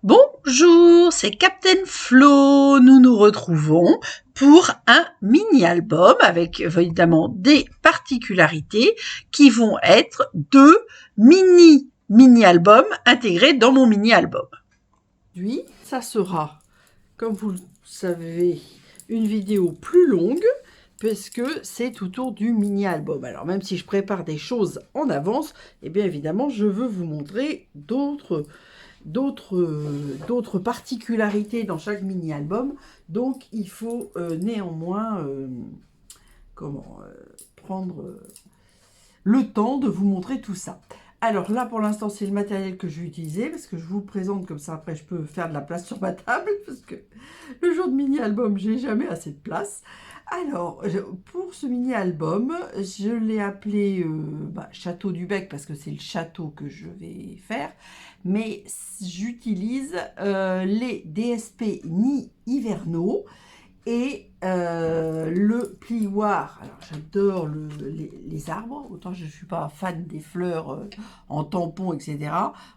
Bonjour, c'est Captain Flo. Nous nous retrouvons pour un mini-album avec évidemment des particularités qui vont être deux mini-albums intégrés dans mon mini-album. Aujourd'hui, ça sera, comme vous le savez, une vidéo plus longue parce que c'est autour du mini-album. Alors même si je prépare des choses en avance, et bien évidemment, je veux vous montrer d'autres particularités dans chaque mini-album. Donc il faut néanmoins prendre le temps de vous montrer tout ça. Alors là, pour l'instant, c'est le matériel que je vais utiliser parce que je vous le présente comme ça. Après, je peux faire de la place sur ma table parce que le jour de mini-album, j'ai jamais assez de place. Alors, pour ce mini-album, je l'ai appelé Château du Bec parce que c'est le château que je vais faire. Mais j'utilise les DSP Nid hivernaux et le plioir. Alors j'adore les arbres, autant je ne suis pas fan des fleurs en tampon, etc.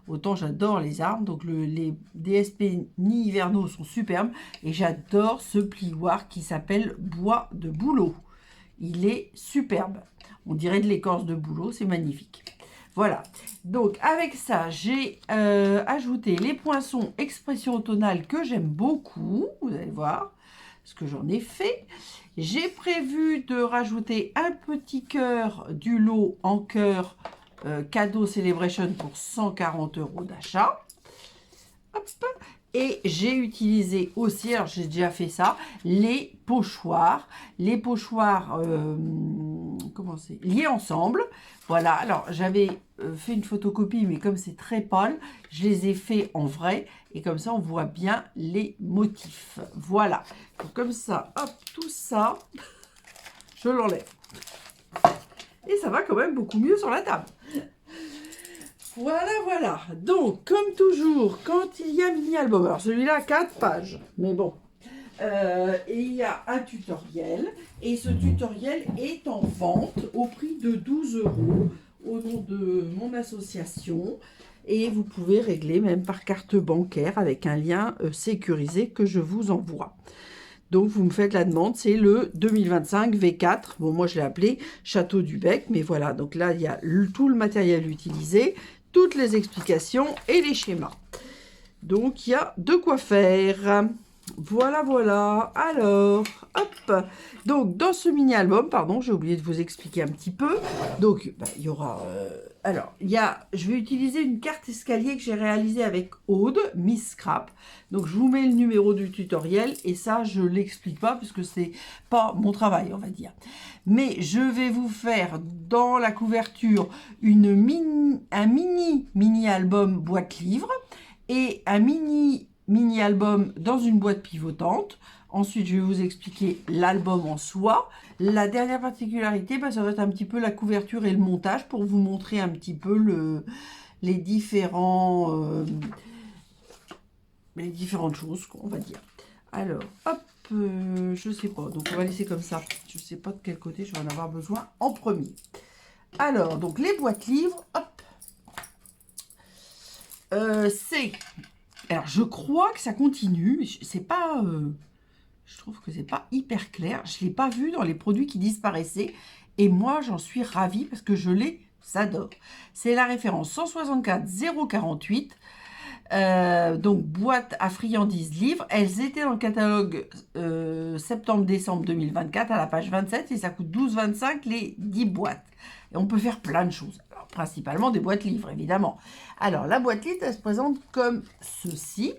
Autant j'adore les arbres, donc les DSP Nid hivernaux sont superbes et j'adore ce plioir qui s'appelle bois de bouleau. Il est superbe, on dirait de l'écorce de bouleau, c'est magnifique. Voilà, donc avec ça, j'ai ajouté les poinçons expression automnale que j'aime beaucoup, vous allez voir ce que j'en ai fait. J'ai prévu de rajouter un petit cœur du lot en cœur cadeau Celebration pour 140 € d'achat. Et j'ai utilisé aussi, alors j'ai déjà fait ça, les pochoirs. Les pochoirs, liés ensemble. Voilà, alors j'avais fait une photocopie, mais comme c'est très pâle, je les ai fait en vrai. Et comme ça, on voit bien les motifs. Voilà, donc comme ça, hop, tout ça, je l'enlève. Et ça va quand même beaucoup mieux sur la table. Voilà, voilà. Donc, comme toujours, quand il y a mini-album, alors celui-là, 4 pages, mais bon. Et il y a un tutoriel. Et ce tutoriel est en vente au prix de 12 € au nom de mon association. Et vous pouvez régler même par carte bancaire avec un lien sécurisé que je vous envoie. Donc, vous me faites la demande, c'est le 2025 V4. Bon, moi, je l'ai appelé Château du Bec, mais voilà. Donc là, il y a tout le matériel utilisé, toutes les explications et les schémas. Donc, il y a de quoi faire. Voilà, voilà. Alors, hop. Donc, dans ce mini-album, pardon, j'ai oublié de vous expliquer un petit peu. Donc, il y aura... je vais utiliser une carte escalier que j'ai réalisée avec Aude, Miss Scrap. Donc, je vous mets le numéro du tutoriel et ça, je ne l'explique pas parce que c'est pas mon travail, on va dire. Mais je vais vous faire dans la couverture un mini-album boîte-livre et un mini-album dans une boîte pivotante. Ensuite, je vais vous expliquer l'album en soi. La dernière particularité, ça va être un petit peu la couverture et le montage pour vous montrer un petit peu les différentes choses, on va dire. Alors, hop, je sais pas. Donc, on va laisser comme ça. Je sais pas de quel côté je vais en avoir besoin en premier. Alors, donc, les boîtes livres, hop. Alors, je crois que ça continue, mais c'est pas... je trouve que c'est pas hyper clair. Je ne l'ai pas vu dans les produits qui disparaissaient. Et moi, j'en suis ravie parce que je les adore. C'est la référence 164 048. Donc, boîte à friandises livres. Elles étaient dans le catalogue septembre-décembre 2024 à la page 27. Et ça coûte 12,25 les 10 boîtes. Et on peut faire plein de choses. Alors, principalement des boîtes livres, évidemment. Alors, la boîte livre, elle se présente comme ceci.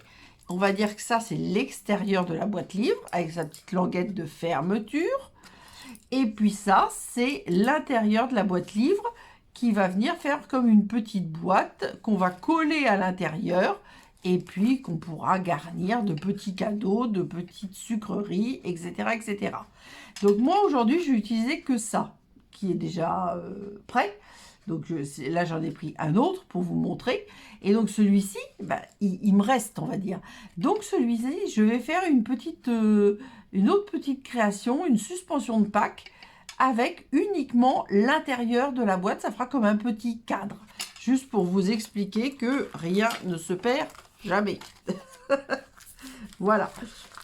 On va dire que ça, c'est l'extérieur de la boîte livre avec sa petite languette de fermeture. Et puis ça, c'est l'intérieur de la boîte livre qui va venir faire comme une petite boîte qu'on va coller à l'intérieur et puis qu'on pourra garnir de petits cadeaux, de petites sucreries, etc. etc. Donc moi, aujourd'hui, je vais utiliser que ça qui est déjà prêt. Donc là, j'en ai pris un autre pour vous montrer. Et donc celui-ci, il me reste, on va dire. Donc celui-ci, je vais faire une autre petite création, une suspension de Pâques avec uniquement l'intérieur de la boîte. Ça fera comme un petit cadre. Juste pour vous expliquer que rien ne se perd jamais. Voilà,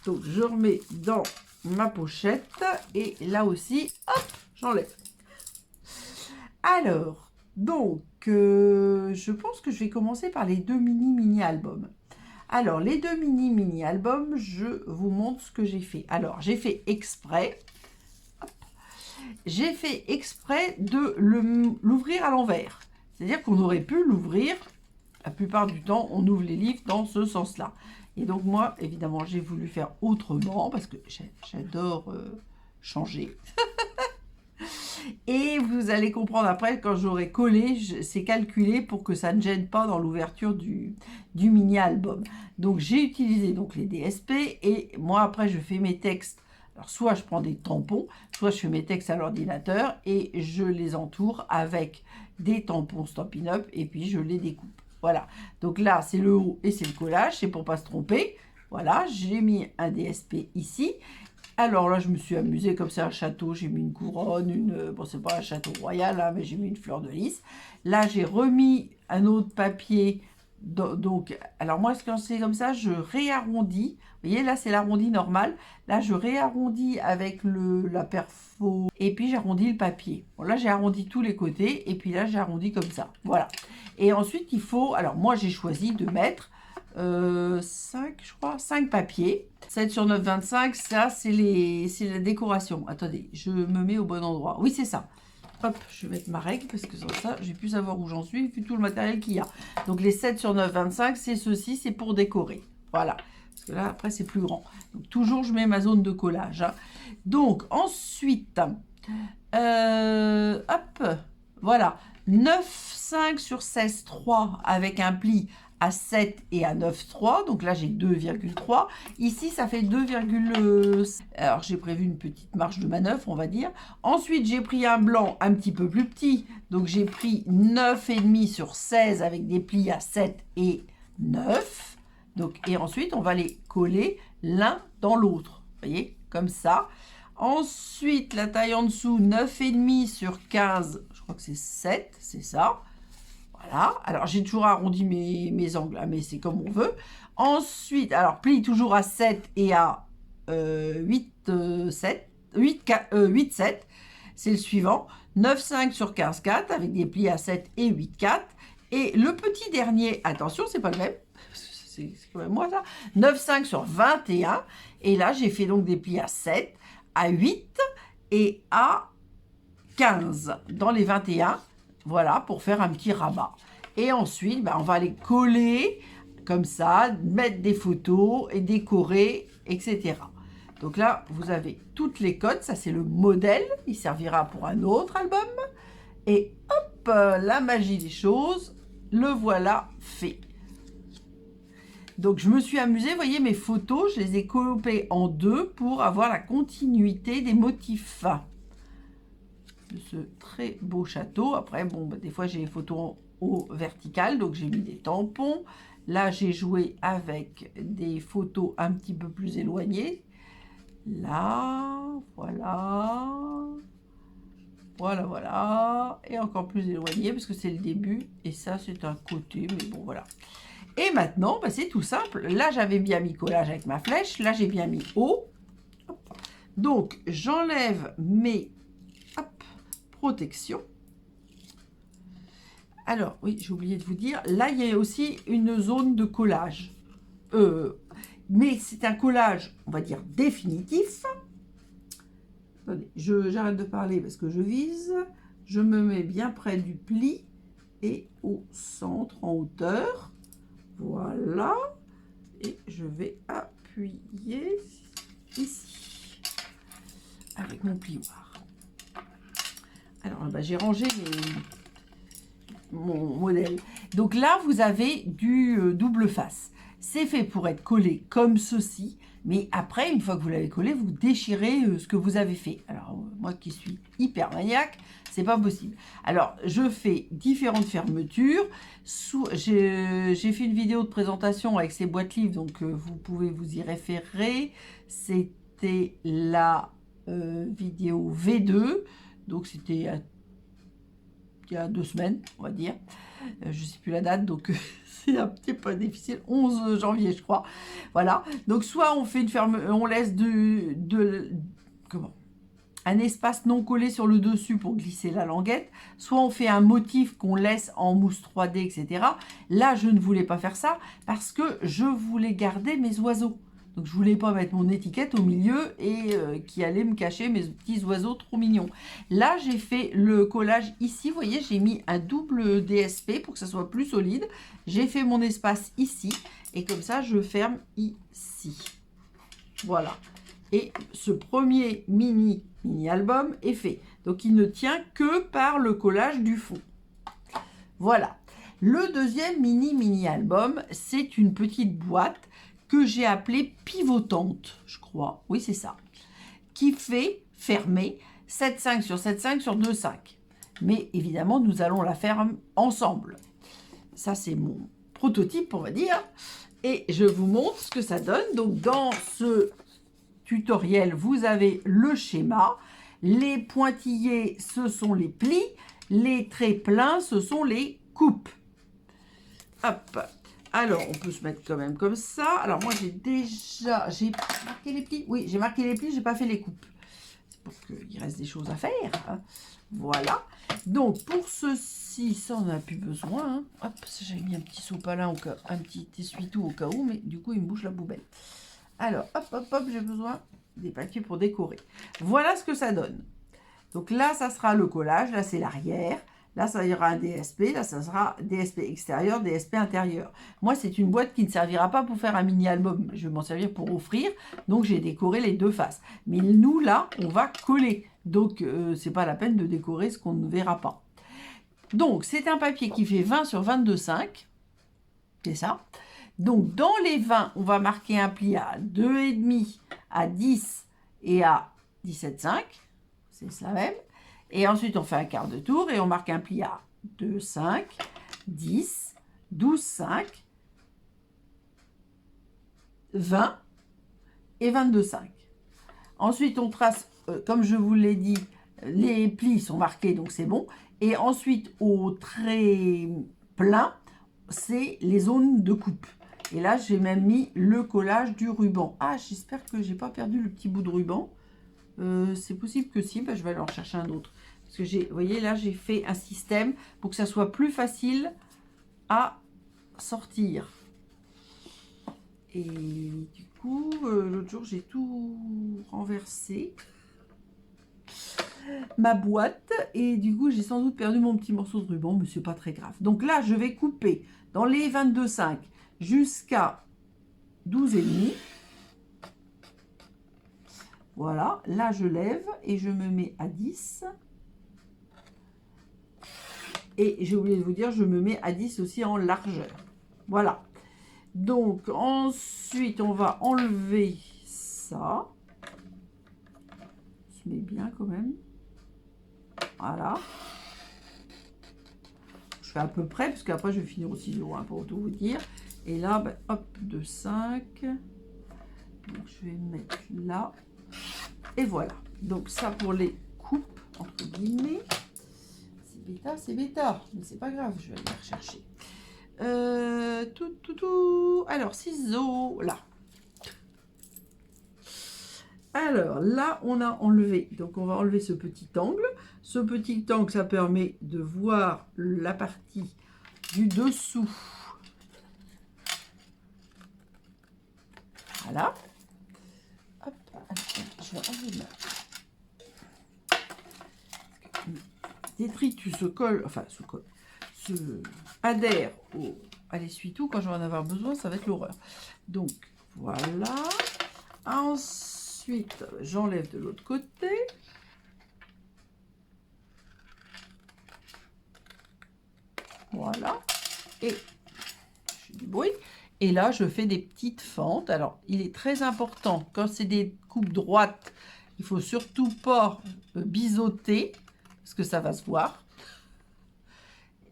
donc je remets dans ma pochette et là aussi, hop, j'enlève. Alors, donc, je pense que je vais commencer par les deux mini-albums. Alors, les deux mini-albums, je vous montre ce que j'ai fait. Alors, j'ai fait exprès de l'ouvrir à l'envers. C'est-à-dire qu'on aurait pu l'ouvrir, la plupart du temps, on ouvre les livres dans ce sens-là. Et donc moi, évidemment, j'ai voulu faire autrement parce que j'adore changer. Et vous allez comprendre après, quand j'aurai collé, c'est calculé pour que ça ne gêne pas dans l'ouverture du mini-album. Donc j'ai utilisé donc les DSP et moi après je fais mes textes. Alors soit je prends des tampons, soit je fais mes textes à l'ordinateur et je les entoure avec des tampons Stampin' Up et puis je les découpe. Voilà, donc là c'est le haut et c'est le collage, c'est pour pas se tromper. Voilà, j'ai mis un DSP ici. Alors là, je me suis amusée comme c'est un château, j'ai mis une couronne, bon c'est pas un château royal, hein, mais j'ai mis une fleur de lys. Là, j'ai remis un autre papier, donc, alors moi, quand c'est comme ça, je réarrondis. Vous voyez, là, c'est l'arrondi normal. Là, je réarrondis avec la perfo, et puis j'arrondis le papier. Bon, là, j'ai arrondi tous les côtés, et puis là, j'ai arrondi comme ça. Voilà. Et ensuite, il faut, alors moi, j'ai choisi de mettre 5, je crois, 5 papiers. 7 sur 9, 25, ça, c'est la décoration. Attendez, je me mets au bon endroit. Oui, c'est ça. Hop, je vais mettre ma règle, parce que sans ça, je vais plus savoir où j'en suis, vu tout le matériel qu'il y a. Donc, les 7 sur 9, 25, c'est ceci, c'est pour décorer. Voilà. Parce que là, après, c'est plus grand. Donc, toujours, je mets ma zone de collage. Hein. Donc, ensuite, hop, voilà. 9, 5 sur 16, 3 avec un pli à 7 et à 9,3. Donc là, j'ai 2,3. Ici, ça fait 2, alors, j'ai prévu une petite marge de manœuvre, on va dire. Ensuite, j'ai pris un blanc un petit peu plus petit. Donc, j'ai pris 9,5 sur 16 avec des plis à 7 et 9. Donc, et ensuite, on va les coller l'un dans l'autre. Vous voyez, comme ça. Ensuite, la taille en dessous, 9,5 sur 15. Je crois que c'est 7, c'est ça. Voilà, alors j'ai toujours arrondi mes angles, mais c'est comme on veut. Ensuite, alors plie toujours à 7 et à 8, 7, 8, 7, c'est le suivant. 9, 5 sur 15, 4, avec des plis à 7 et 8, 4. Et le petit dernier, attention, c'est pas le même, c'est quand même moi ça, 9, 5 sur 21. Et là, j'ai fait donc des plis à 7, à 8 et à 15 dans les 21. Voilà, pour faire un petit rabat. Et ensuite, on va les coller comme ça, mettre des photos et décorer, etc. Donc là, vous avez toutes les codes. Ça, c'est le modèle. Il servira pour un autre album. Et hop, la magie des choses, le voilà fait. Donc, je me suis amusée. Vous voyez, mes photos, je les ai coupées en deux pour avoir la continuité des motifs. De ce très beau château. Après, bon, des fois, j'ai les photos au vertical, donc j'ai mis des tampons. Là, j'ai joué avec des photos un petit peu plus éloignées. Là, voilà. Voilà, voilà. Et encore plus éloigné, parce que c'est le début. Et ça, c'est un côté, mais bon, voilà. Et maintenant, c'est tout simple. Là, j'avais bien mis collage avec ma flèche. Là, j'ai bien mis haut. Donc, j'enlève mes protection. Alors, oui, j'ai oublié de vous dire, là, il y a aussi une zone de collage. Mais c'est un collage, on va dire, définitif. Attendez, j'arrête de parler parce que je vise. Je me mets bien près du pli et au centre, en hauteur. Voilà. Et je vais appuyer ici avec mon plioir. Alors, j'ai rangé mon modèle. Donc là, vous avez du double face. C'est fait pour être collé comme ceci. Mais après, une fois que vous l'avez collé, vous déchirez ce que vous avez fait. Alors, moi qui suis hyper maniaque, c'est pas possible. Alors, je fais différentes fermetures. J'ai fait une vidéo de présentation avec ces boîtes livres, donc vous pouvez vous y référer. C'était la vidéo V2. Donc, c'était il y a 2 semaines, on va dire. Je ne sais plus la date, donc c'est un petit peu difficile. 11 janvier, je crois. Voilà. Donc, soit on fait une on laisse comment, un espace non collé sur le dessus pour glisser la languette, soit on fait un motif qu'on laisse en mousse 3D, etc. Là, je ne voulais pas faire ça parce que je voulais garder mes oiseaux. Donc, je voulais pas mettre mon étiquette au milieu et qui allait me cacher mes petits oiseaux trop mignons. Là, j'ai fait le collage ici. Vous voyez, j'ai mis un double DSP pour que ça soit plus solide. J'ai fait mon espace ici et comme ça, je ferme ici. Voilà. Et ce premier mini album est fait. Donc, il ne tient que par le collage du fond. Voilà. Le deuxième mini album, c'est une petite boîte que j'ai appelée pivotante, je crois. Oui, c'est ça. Qui fait fermer 7,5 sur 7,5 sur 2,5. Mais évidemment, nous allons la faire ensemble. Ça, c'est mon prototype, on va dire. Et je vous montre ce que ça donne. Donc, dans ce tutoriel, vous avez le schéma. Les pointillés, ce sont les plis. Les traits pleins, ce sont les coupes. Hop. Alors, on peut se mettre quand même comme ça. Alors, moi, j'ai marqué les plis. Oui, j'ai marqué les plis, j'ai pas fait les coupes. C'est pour qu'il reste des choses à faire. Hein. Voilà. Donc, pour ceci, ça, on n'a plus besoin. Hein. Hop, j'ai mis un petit sopalin, un petit essuie-tout au cas où, mais du coup, il me bouge la poubelle. Alors, hop, j'ai besoin des papiers pour décorer. Voilà ce que ça donne. Donc là, ça sera le collage. Là, c'est l'arrière. Là, ça y aura un DSP. Là, ça sera DSP extérieur, DSP intérieur. Moi, c'est une boîte qui ne servira pas pour faire un mini-album. Je vais m'en servir pour offrir. Donc, j'ai décoré les deux faces. Mais nous, là, on va coller. Donc, c'est pas la peine de décorer ce qu'on ne verra pas. Donc, c'est un papier qui fait 20 sur 22,5. C'est ça. Donc, dans les 20, on va marquer un pli à 2,5, à 10 et à 17,5. C'est ça même. Et ensuite, on fait un quart de tour et on marque un pli à 2,5, 10, 12,5, 20 et 22,5. Ensuite, on trace, comme je vous l'ai dit, les plis sont marqués, donc c'est bon. Et ensuite, au trait plein, c'est les zones de coupe. Et là, j'ai même mis le collage du ruban. Ah, j'espère que j'ai pas perdu le petit bout de ruban. C'est possible que si, je vais aller en chercher un autre. Parce que vous voyez, là, j'ai fait un système pour que ça soit plus facile à sortir. Et du coup, l'autre jour, j'ai tout renversé. Ma boîte. Et du coup, j'ai sans doute perdu mon petit morceau de ruban, mais c'est pas très grave. Donc là, je vais couper dans les 22,5 jusqu'à 12,5. Voilà, là je lève et je me mets à 10. Et j'ai oublié de vous dire, je me mets à 10 aussi en largeur. Voilà. Donc ensuite, on va enlever ça. On se met bien quand même. Voilà. Je fais à peu près, parce qu'après je vais finir au ciseau, hein, pour tout vous dire. Et là, hop, de 5. Donc je vais mettre là. Et voilà. Donc ça pour les coupes, entre guillemets. C'est bêta. Mais c'est pas grave, je vais aller rechercher. Alors, ciseaux, là. Alors, là, on a enlevé. Donc, on va enlever ce petit angle. Ce petit angle, ça permet de voir la partie du dessous. Voilà. Hop, je vais enlever ma détritus se colle, enfin se adhère à l'essuie-tout. Quand je vais en avoir besoin, ça va être l'horreur. Donc voilà. Ensuite, j'enlève de l'autre côté. Voilà. Et je fais du bruit. Et là, je fais des petites fentes. Alors, il est très important, quand c'est des coupes droites, il faut surtout pas biseauter, parce que ça va se voir.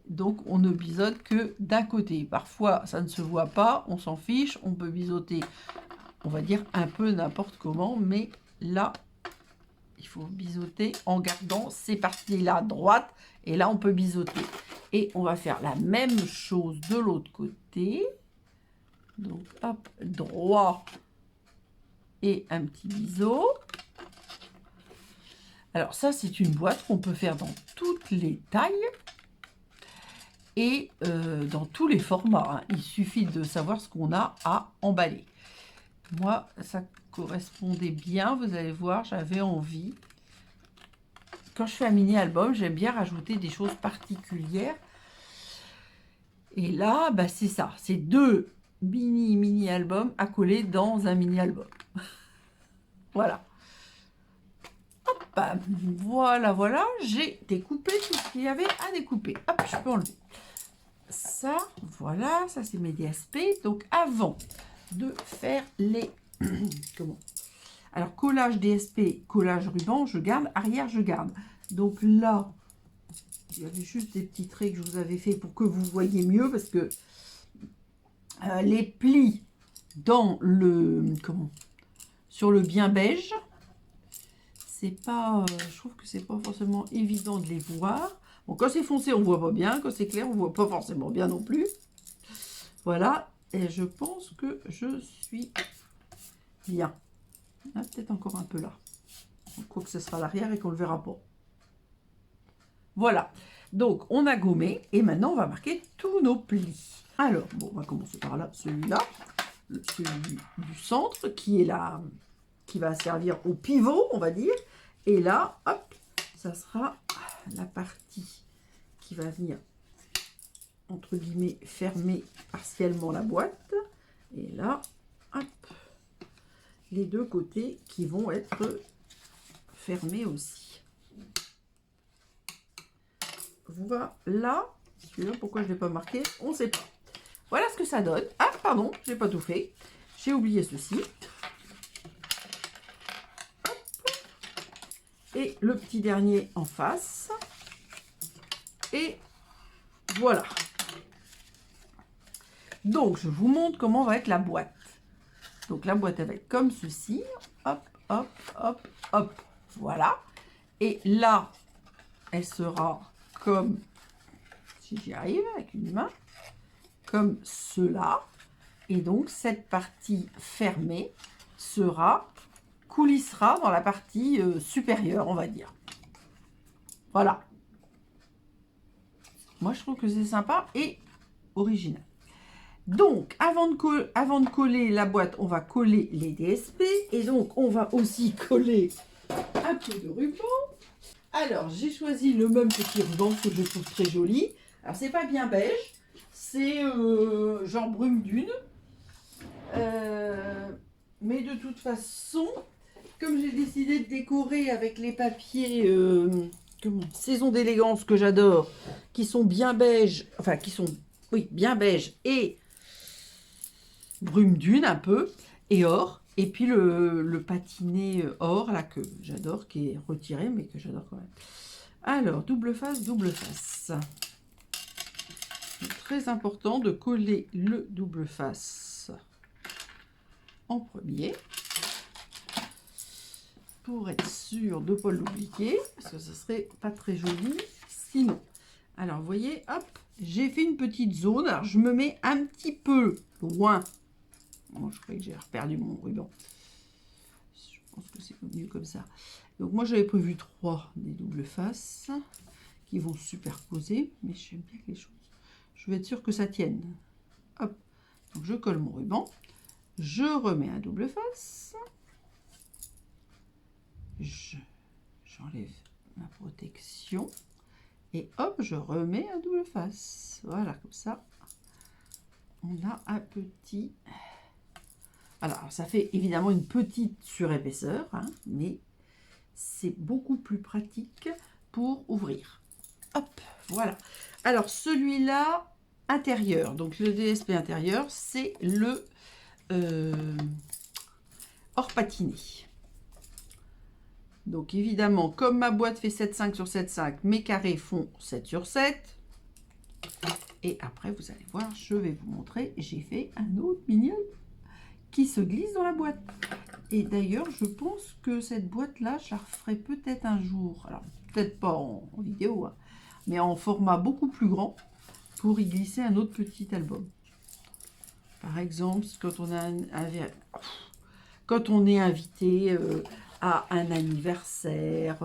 Donc, on ne biseaute que d'un côté. Parfois, ça ne se voit pas, on s'en fiche. On peut biseauter, on va dire, un peu n'importe comment. Mais là, il faut biseauter en gardant ces parties-là droites. Et là, on peut biseauter. Et on va faire la même chose de l'autre côté. Donc, hop, droit et un petit biseau. Alors, ça, c'est une boîte qu'on peut faire dans toutes les tailles et dans tous les formats. Hein. Il suffit de savoir ce qu'on a à emballer. Moi, ça correspondait bien. Vous allez voir, j'avais envie. Quand je fais un mini-album, j'aime bien rajouter des choses particulières. Et là, bah, c'est ça. C'est 2 mini-albums à coller dans un mini-album. Voilà. Hop, bah, voilà. J'ai découpé tout ce qu'il y avait à découper. Hop, je peux enlever. Ça, voilà. Ça, c'est mes DSP. Donc, avant de faire les... Comment? Alors, collage DSP, collage ruban, je garde. Arrière, je garde. Donc là, il y avait juste des petits traits que je vous avais fait pour que vous voyez mieux. Parce que les plis dans le... Comment? Sur le bien beige, c'est pas... je trouve que c'est pas forcément évident de les voir. Bon, quand c'est foncé, on voit pas bien. Quand c'est clair, on voit pas forcément bien non plus. Voilà. Et je pense que je suis bien. Ah, peut-être encore un peu là. Je crois que ce sera l'arrière et qu'on le verra pas. Voilà. Donc, on a gommé. Et maintenant, on va marquer tous nos plis. Alors, bon, on va commencer par là. Celui-là. Celui du centre qui est là, qui va servir au pivot, on va dire. Et là, hop, ça sera la partie qui va venir, entre guillemets, fermer partiellement la boîte. Et là, hop, les deux côtés qui vont être fermés aussi. Voilà. Pourquoi je ne l'ai pas marqué, on ne sait pas. Voilà ce que ça donne. Ah, pardon, je n'ai pas tout fait. J'ai oublié ceci. Hop. Et le petit dernier en face. Et voilà. Donc, je vous montre comment va être la boîte. Donc, la boîte, elle va être comme ceci. Hop, hop, hop, hop. Voilà. Et là, elle sera comme, si j'y arrive, avec une main, comme cela. Et donc, cette partie fermée coulissera dans la partie supérieure, on va dire. Voilà. Moi, je trouve que c'est sympa et original. Donc, avant de coller la boîte, on va coller les DSP. Et donc, on va aussi coller un peu de ruban. Alors, j'ai choisi le même petit ruban que je trouve très joli. Alors, c'est pas bien beige. C'est genre brume dune. Mais de toute façon, comme j'ai décidé de décorer avec les papiers saison d'élégance que j'adore, qui sont bien beige, enfin qui sont, oui, bien beige et brume dune un peu, et or, et puis le patiné or, là, que j'adore, qui est retiré, mais que j'adore quand même. Alors, double face, double face. C'est très important de coller le double face en premier, pour être sûr de ne pas l'oublier, parce que ce serait pas très joli sinon. Alors, vous voyez, hop, j'ai fait une petite zone. Alors, je me mets un petit peu loin. Bon, je crois que j'ai perdu mon ruban. Je pense que c'est mieux comme ça. Donc, moi, j'avais prévu 3 des doubles faces qui vont se superposer, mais j'aime bien que les choses. Je vais être sûre que ça tienne. Hop, donc je colle mon ruban. Je remets un double face. J'enlève ma protection. Et hop, je remets un double face. Voilà, comme ça, on a un petit... Alors, ça fait évidemment une petite surépaisseur, hein, mais c'est beaucoup plus pratique pour ouvrir. Hop, voilà. Alors, celui-là, intérieur. Donc, le DSP intérieur, c'est le hors patiné. Donc évidemment, comme ma boîte fait 7,5 sur 7,5, mes carrés font 7 sur 7. Et après, vous allez voir, je vais vous montrer, j'ai fait un autre mini qui se glisse dans la boîte. Et d'ailleurs, je pense que cette boîte-là, je la referai peut-être un jour. Alors, peut-être pas en vidéo, hein, mais en format beaucoup plus grand pour y glisser un autre petit album. Par exemple, quand on a quand on est invité à un anniversaire,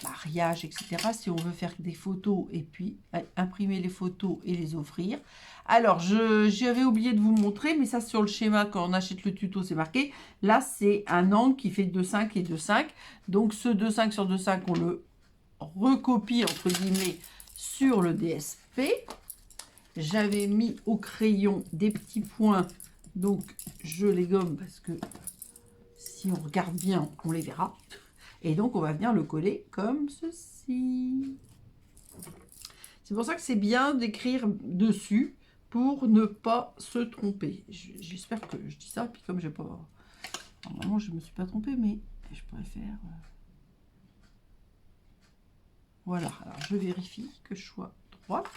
mariage, etc. Si on veut faire des photos et puis imprimer les photos et les offrir. Alors, j'avais oublié de vous montrer, mais ça sur le schéma, quand on achète le tuto, c'est marqué. Là, c'est un angle qui fait 2,5 et 2,5. Donc, ce 2,5 sur 2,5, on le recopie, entre guillemets, sur le DSP. J'avais mis au crayon des petits points, donc je les gomme parce que si on regarde bien, on les verra. Et donc, on va venir le coller comme ceci. C'est pour ça que c'est bien d'écrire dessus pour ne pas se tromper. J'espère que je dis ça, puis comme j'ai pas... Normalement, je me suis pas trompée, mais je pourrais faire... Voilà, alors je vérifie que je sois droite.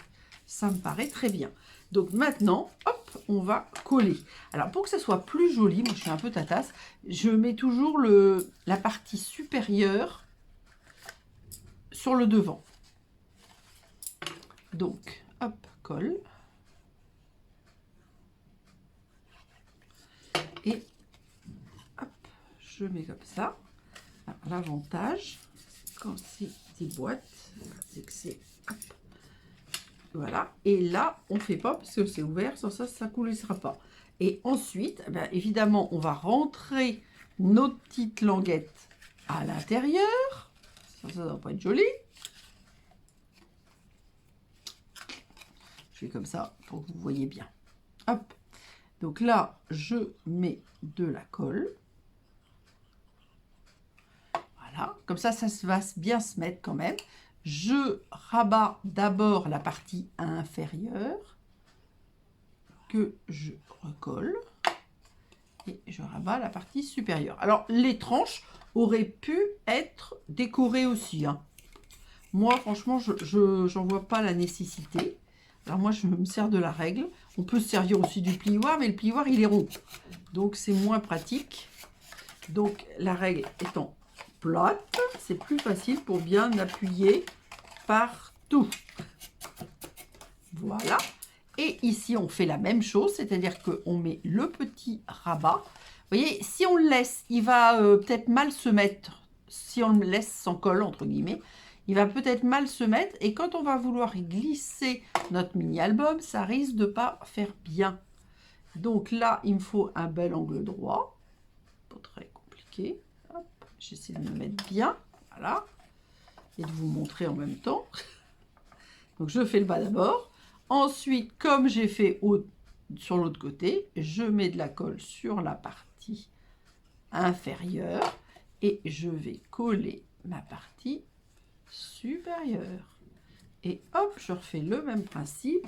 Ça me paraît très bien. Donc maintenant, hop, on va coller. Alors pour que ça soit plus joli, moi je suis un peu tatasse, je mets toujours la partie supérieure sur le devant. Donc, hop, colle. Et hop, je mets comme ça. L'avantage, quand c'est des boîtes, c'est que c'est... Voilà, et là, on ne fait pas parce que c'est ouvert, sans ça, ça ne coulissera pas. Et ensuite, eh bien, évidemment, on va rentrer nos petites languettes à l'intérieur. Ça ne va pas être joli. Je fais comme ça pour que vous voyez bien. Hop. Donc là, je mets de la colle. Voilà, comme ça va bien se mettre quand même. Je rabats d'abord la partie inférieure que je recolle et je rabats la partie supérieure. Alors, les tranches auraient pu être décorées aussi, hein. Moi, franchement, j'en vois pas la nécessité. Alors moi, je me sers de la règle. On peut se servir aussi du plioir, mais le plioir, il est rond. Donc, c'est moins pratique. Donc, la règle étant plate, c'est plus facile pour bien appuyer partout. Voilà. Et ici, on fait la même chose, c'est-à-dire qu'on met le petit rabat. Vous voyez, si on le laisse, il va peut-être mal se mettre. Si on le laisse sans colle, entre guillemets, il va peut-être mal se mettre. Et quand on va vouloir y glisser notre mini-album, ça risque de ne pas faire bien. Donc là, il me faut un bel angle droit. Pas très compliqué. J'essaie de me mettre bien. Voilà. Et de vous montrer en même temps. Donc je fais le bas d'abord. Ensuite, comme j'ai fait sur l'autre côté, je mets de la colle sur la partie inférieure et je vais coller ma partie supérieure. Et hop, je refais le même principe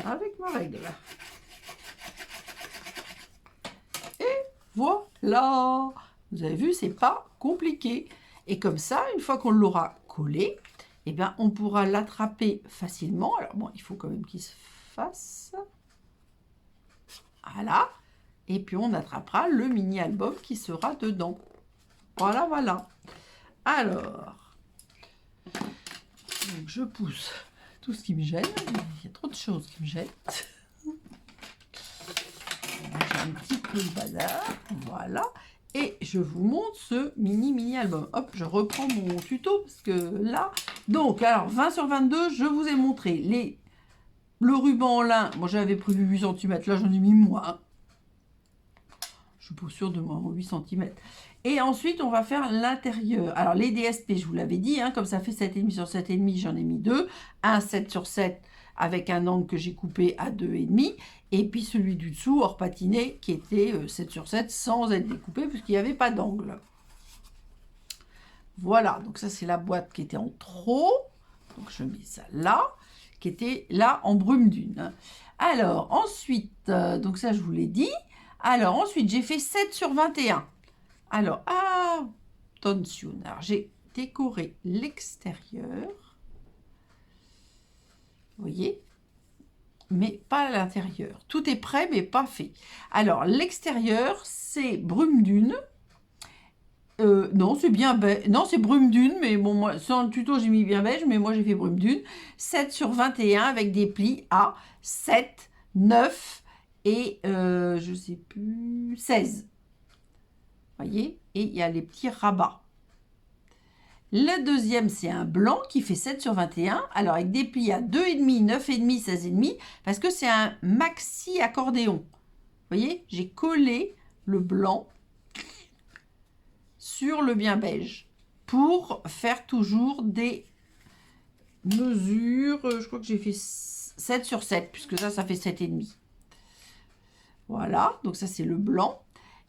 avec ma règle. Et voilà! Vous avez vu, c'est pas compliqué. Et comme ça, une fois qu'on l'aura collé, eh bien, on pourra l'attraper facilement. Alors bon, il faut quand même qu'il se fasse. Voilà. Et puis, on attrapera le mini-album qui sera dedans. Voilà, voilà. Alors, donc je pousse tout ce qui me gêne. Il y a trop de choses qui me gênent. J'ai un petit peu le bazar. Voilà. Et je vous montre ce mini album. Hop, je reprends mon tuto parce que là... Donc, alors, 20 sur 22, je vous ai montré le ruban en lin. Moi, j'avais prévu 8 cm. Là, j'en ai mis moins. Je suis pas sûre de moi, 8 cm. Et ensuite, on va faire l'intérieur. Alors, les DSP, je vous l'avais dit, hein, comme ça fait 7,5 sur 7,5, j'en ai mis 2. Un 7 sur 7 avec un angle que j'ai coupé à 2,5. Et puis celui du dessous, hors patiné, qui était 7 sur 7 sans être découpé, puisqu'il n'y avait pas d'angle. Voilà, donc ça c'est la boîte qui était en trop. Donc je mets ça là, qui était là en brume dune. Alors ensuite, donc ça je vous l'ai dit. Alors ensuite, j'ai fait 7 sur 21. Alors, attention, alors j'ai décoré l'extérieur. Vous voyez? mais pas à l'intérieur. Tout est prêt, mais pas fait. Alors, l'extérieur, c'est brume dune. Non, c'est bien beige. Non, c'est brume dune, mais bon, moi, sur le tuto, j'ai mis bien beige, mais moi, j'ai fait brume dune. 7 sur 21 avec des plis à 7, 9 et, je sais plus, 16. Voyez? Et il y a les petits rabats. Le deuxième, c'est un blanc qui fait 7 sur 21. Alors, avec des plis à 2,5, 9,5, 16,5, parce que c'est un maxi accordéon. Vous voyez? J'ai collé le blanc sur le bien beige pour faire toujours des mesures. Je crois que j'ai fait 7 sur 7, puisque ça fait 7,5. Voilà, donc ça, c'est le blanc.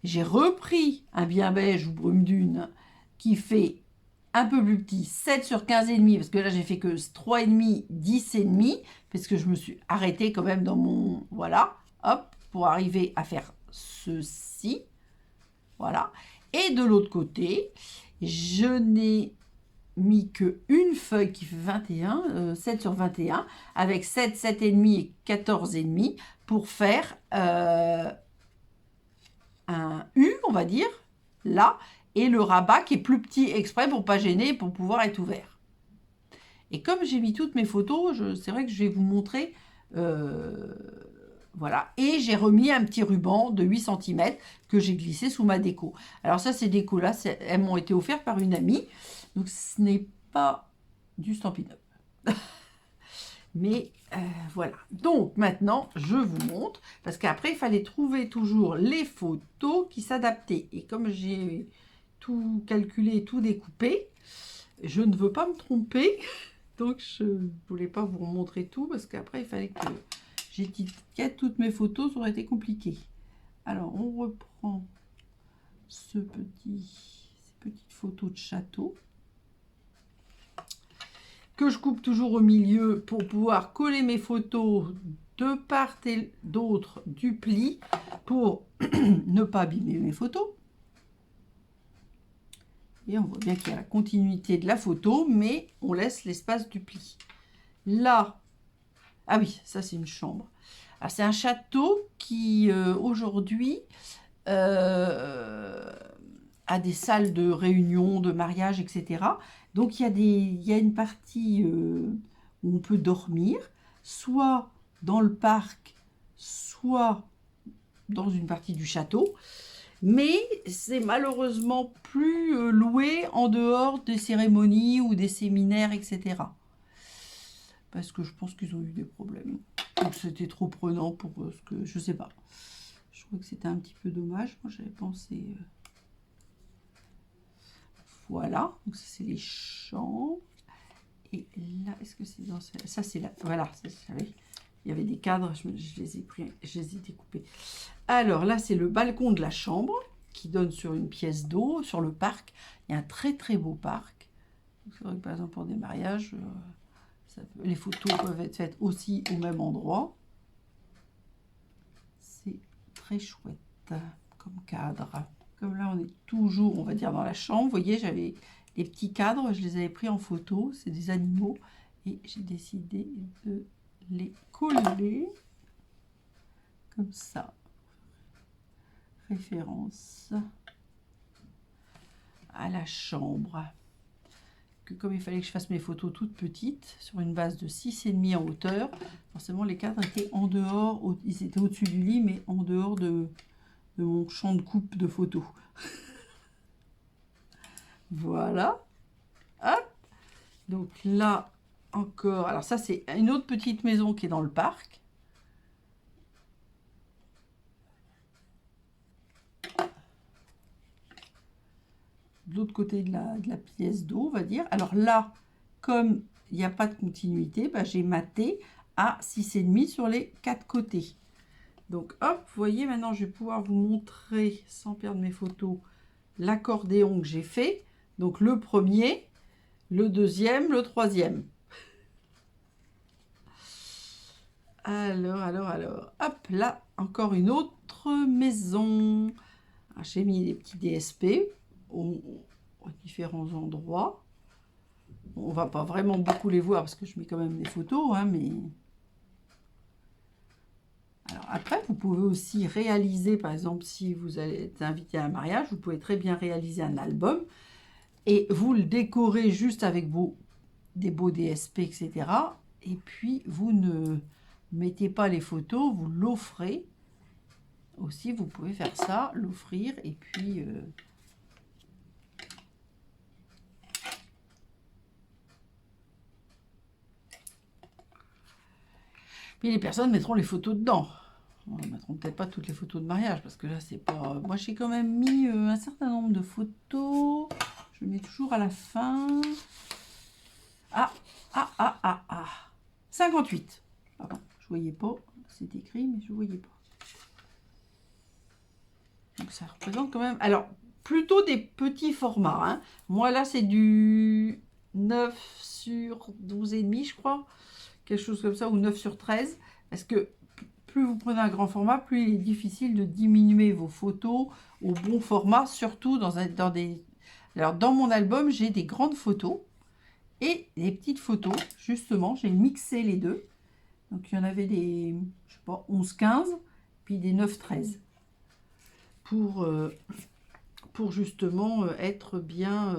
J'ai repris un bien beige ou brume dune qui fait un peu plus petit, 7 sur 15,5, parce que là, j'ai fait que 3,5, 10,5, parce que je me suis arrêtée quand même dans mon... Voilà, hop, pour arriver à faire ceci. Voilà. Et de l'autre côté, je n'ai mis que une feuille qui fait 21, 7 sur 21, avec 7, 7,5 et 14,5 pour faire un U, on va dire, là, et le rabat qui est plus petit exprès pour pas gêner, pour pouvoir être ouvert. Et comme j'ai mis toutes mes photos, c'est vrai que je vais vous montrer, voilà, et j'ai remis un petit ruban de 8 cm que j'ai glissé sous ma déco. Alors ça, ces décos-là, elles m'ont été offertes par une amie, donc ce n'est pas du Stampin' Up. Mais voilà. Donc maintenant, je vous montre, parce qu'après, il fallait trouver toujours les photos qui s'adaptaient. Et comme j'ai tout calculé, tout découpé, je ne veux pas me tromper. Donc, je ne voulais pas vous montrer tout, parce qu'après, il fallait que j'étiquette toutes mes photos, ça aurait été compliqué. Alors, on reprend ces petites photos de château que je coupe toujours au milieu pour pouvoir coller mes photos de part et d'autre du pli pour ne pas abîmer mes photos. Et on voit bien qu'il y a la continuité de la photo, mais on laisse l'espace du pli. Là, ah oui, ça c'est une chambre. Alors c'est un château qui aujourd'hui a des salles de réunion, de mariage, etc. Donc il y a une partie où on peut dormir, soit dans le parc, soit dans une partie du château. Mais c'est malheureusement plus loué en dehors des cérémonies ou des séminaires, etc. Parce que je pense qu'ils ont eu des problèmes. Donc c'était trop prenant pour ce que... Je sais pas. Je crois que c'était un petit peu dommage. Moi j'avais pensé... Voilà. Donc ça c'est les chambres. Et là, est-ce que c'est dans... Ça c'est là. Voilà. Il y avait des cadres, je les ai pris, je les ai découpés. Alors là, c'est le balcon de la chambre qui donne sur une pièce d'eau, sur le parc. Il y a un très très beau parc. C'est vrai que par exemple pour des mariages, les photos peuvent être faites aussi au même endroit. C'est très chouette comme cadre. Comme là, on est toujours, on va dire, dans la chambre. Vous voyez, j'avais des petits cadres, je les avais pris en photo. C'est des animaux et j'ai décidé de les coller comme ça. Référence à la chambre. Que comme il fallait que je fasse mes photos toutes petites sur une base de 6,5 en hauteur, forcément les cadres étaient en dehors, ils étaient au-dessus du lit, mais en dehors de mon champ de coupe de photos. Voilà. Hop. Donc là encore, alors ça c'est une autre petite maison qui est dans le parc. De l'autre côté de la pièce d'eau, on va dire. Alors là, comme il n'y a pas de continuité, bah, j'ai maté à 6,5 sur les 4 côtés. Donc hop, vous voyez, maintenant je vais pouvoir vous montrer, sans perdre mes photos, l'accordéon que j'ai fait. Donc le premier, le deuxième, le troisième. Alors, hop, là, encore une autre maison. J'ai mis des petits DSP aux différents endroits. On va pas vraiment beaucoup les voir parce que je mets quand même des photos, hein, mais Alors après, vous pouvez aussi réaliser, par exemple, si vous allez être invité à un mariage, vous pouvez très bien réaliser un album et vous le décorez juste avec des beaux DSP, etc. Et puis, vous ne mettez pas les photos, vous l'offrez. Aussi, vous pouvez faire ça, l'offrir, et puis... Puis les personnes mettront les photos dedans. On ne mettront peut-être pas toutes les photos de mariage, parce que là, c'est pas... Moi, j'ai quand même mis un certain nombre de photos. Je mets toujours à la fin. 58. Pardon, je voyais pas. C'est écrit, mais je voyais pas. Donc, ça représente quand même... Alors, plutôt des petits formats. Hein. Moi, là, c'est du 9 sur 12,5, je crois. Quelque chose comme ça, ou 9 sur 13. Parce que plus vous prenez un grand format, plus il est difficile de diminuer vos photos au bon format, surtout dans des... Alors, dans mon album, j'ai des grandes photos et des petites photos. Justement, j'ai mixé les deux. Donc, il y en avait des, je sais pas, 11-15, puis des 9-13. Pour justement être bien...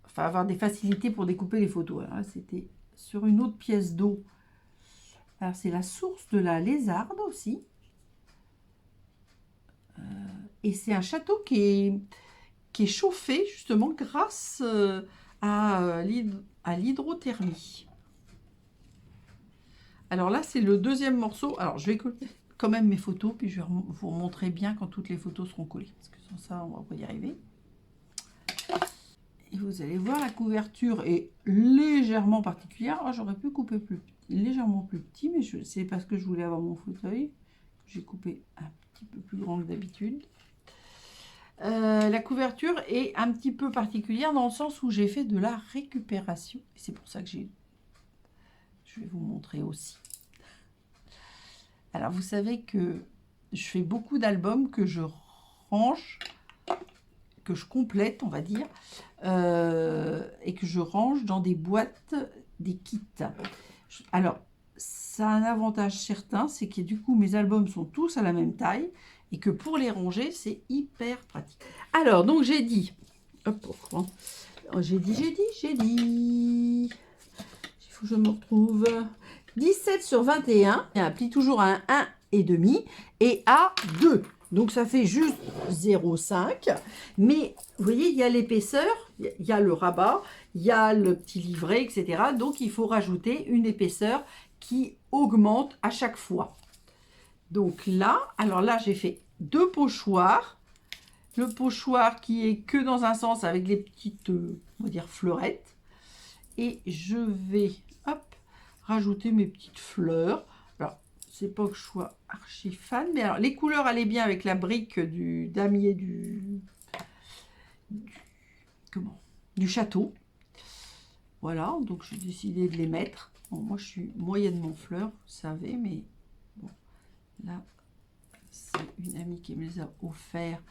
Enfin, avoir des facilités pour découper les photos. Alors là, c'était sur une autre pièce d'eau. Alors, c'est la source de la Lézarde aussi. Et c'est un château qui est chauffé, justement, grâce à l'hydrothermie. Alors là, c'est le deuxième morceau. Alors, je vais coller quand même mes photos, puis je vais vous montrer bien quand toutes les photos seront collées. Parce que sans ça, on va pas y arriver. Et vous allez voir, la couverture est légèrement particulière. Oh, j'aurais pu couper légèrement plus petit, mais c'est parce que je voulais avoir mon fauteuil que j'ai coupé un petit peu plus grand que d'habitude. La couverture est un petit peu particulière dans le sens où j'ai fait de la récupération. C'est pour ça que je vais vous montrer aussi. Alors, vous savez que je fais beaucoup d'albums que je range, que je complète, on va dire, et que je range dans des boîtes, des kits. Alors, ça a un avantage certain, c'est que du coup, mes albums sont tous à la même taille, et que pour les ranger, c'est hyper pratique. Alors, donc j'ai dit, hop, j'ai dit, il faut que je me retrouve, 17 sur 21, il applique toujours à un 1,5 et à 2. Donc, ça fait juste 0,5. Mais, vous voyez, il y a l'épaisseur, il y a le rabat, il y a le petit livret, etc. Donc, il faut rajouter une épaisseur qui augmente à chaque fois. Donc là, alors là, j'ai fait 2 pochoirs. Le pochoir qui est que dans un sens avec les petites, on va dire, fleurettes. Et je vais, hop, rajouter mes petites fleurs. Alors, c'est pas que je sois archi fan, mais alors les couleurs allaient bien avec la brique du damier du château. Voilà, donc j'ai décidé de les mettre. Bon, moi, je suis moyennement fleur, vous savez, mais bon, là, c'est une amie qui me les a offerts,